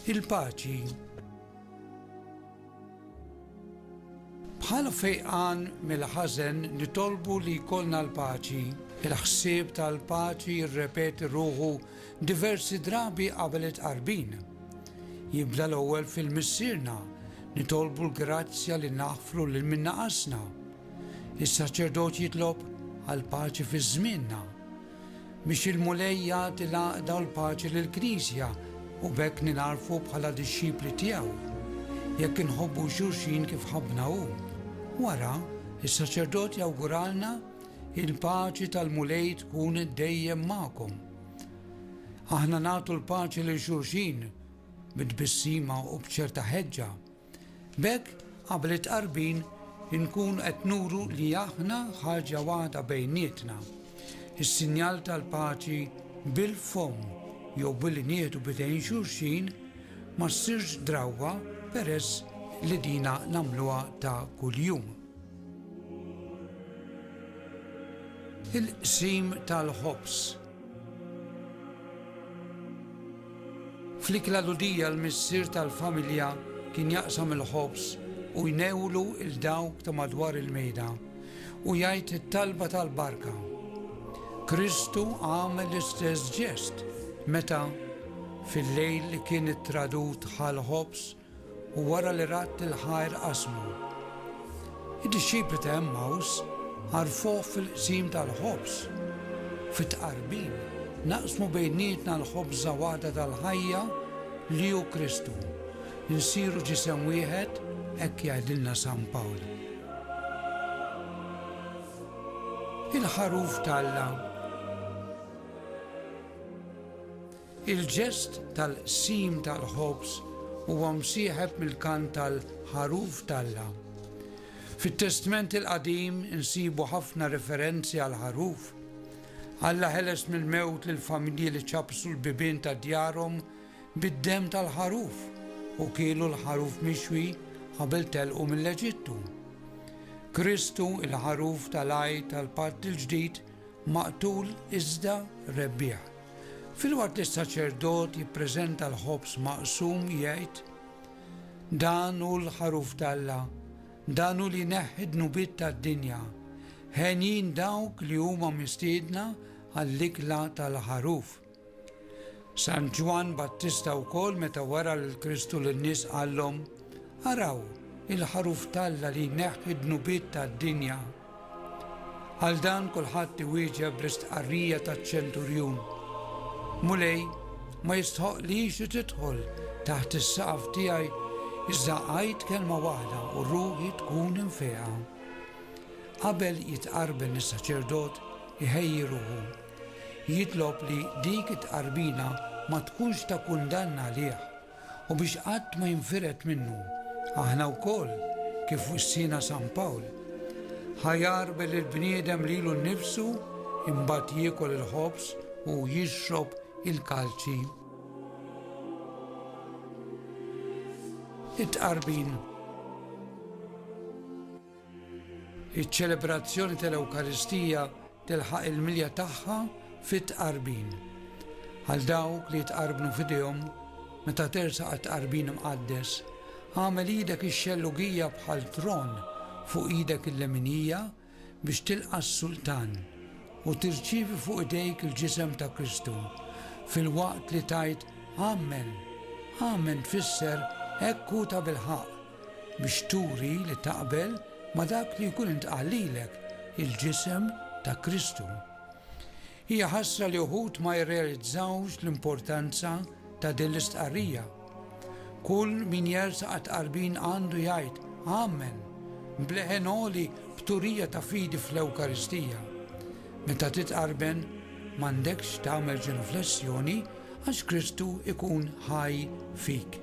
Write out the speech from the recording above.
il-paċi. Bħala fejqan mill-ħażen nitolbu li jkollna l-paċi. Il-ħsieb tal-paċi jirrepeti ruħu diversi drabi qabel it-qarbin. Jibda l-ewwel fil-missierna, nitolbu l-grazzja li naħfru lil min naqasna. Is-saċerdot jitlob għal paċi fi żmienna biex il-mulej jagħti l-għaqda u l-paċi lill-Knisja u bekk ninarfu bħala dixxipli tiegħu. Jekk inħobbu xulxin kif ħabbna hu. Wara, is-saċerdot jawguralna il-paċi tal-mulej tkun dejjem magħkom. Aħna nagħtu l-paċi lil xulxin bit-tbissima u b'ċerta ħeġġa. Bekk qabel it-qarbin inkun qed nuru li aħna ħaġa waħda bejnietna. Is-sinjal tal-paċi bil-fom jew billi nieħdu bidejn xulxin ma ssirx drawwa peress li dina nagħmluha ta' kuljum. Il-qsim tal-ħobs. Fl-ikla ludija l-missier tal-familja kien jaqsam il-ħobs u jnewlu il-dawk ta' madwar il-mejda u jgħid it-talba tal-barka. Kristu għamel l-istess ġest meta fil-lejl li kien ittradut ħal-ħobs u wara li ratt il-ħajr qasmu. Id-dixxipli ta' Emmaus għarfuh fil-qsim tal-ħobs. Fit-tqarbin naqsmu bejnietna l-ħobża waħda tal-ħajja li hu Kristu. Insiru ġisem wieħed hekk jgħidilna San Pawl. Il-ħaruf tal-la. Il-ġest tal-qsim tal-ħobs huwa msieħeb mill-kant tal-ħaruf tal-la. Fit-Testament il-qadim insibu ħafna referenzi għal ħaruf. Alla ħeles mill-mewt lill-familji li ċabsu l-bibien ta' djarhom bid-dem tal-ħaruf u kielu l-ħaruf mixwi qabel telqu mill-Eġittu. Kristu il-ħaruf tal-għajt tal-Patt il-ġdid maqtul iżda rebbieħ. Fil-waqt li s-saċerdot jippreżenta l-ħobs maqsum jgħid dan hu l-ħaruf tal-la, dan hu li neħħi d-nubiet tad-dinja, ħenjin dawk li huma mistiedna għall-ikla tal-ħaruf. San Ġwan Battista wkoll meta wara l-Kristu lin-nies qallhom araw il-ħaruf tal-la li neħħi d-nubiet tad-dinja. Għal dan kulħadd iwieġeb bl-istqarrija taċ-ċenturjun. Mulej ma jistħoqlix tidħol taħt is-saqaf tiegħi iżda qgħid kelma waħda u ruħi tkun infeqa. Qabel jitqarben is-saċerdot iħejji ruħu. Jitlob li dik it-tqarbina ma tkunx ta' kundanna għalih u biex qatt ma jinfiret minnu. Aħna wkoll kif wissina San Pawl. Ħajjarbel il-bniedem lilu nnifsu imbagħad jiekol il-ħobs u jixrob il-kalċi. It-tqarbin. Iċ-ċelebrazzjoni tal-Ewkaristija tilħaq il-milja tagħha fit-tqarbin. Għal dawk li jitqarbnu f'idejhom meta tersaq it-tqarbin imqaddes, għamel idek ix-xellugija bħal tron fuq idek il-leminija biex tilqa' s-sultan u tirċievi fuq idejk il-ġisem ta' Kristu. Fil-waqt li tajt Amen, Amen tfisser hekk hu ta' bilħaq biex turi li taqbel ma dak li jkun intqal lilek il-ġisem ta' Kristu. Hija ħasra li uħud ma jirrealizzawx l-importanza ta' din l-istqarrija. Kull min jersaq tqarbin għandu jgħid Amen bleħen għoli b'turija ta' fidi fl-Ewkaristija. Meta titqarben m'għandekx tagħmel ġenuflessjoni għax Kristu ikun ħaj fik.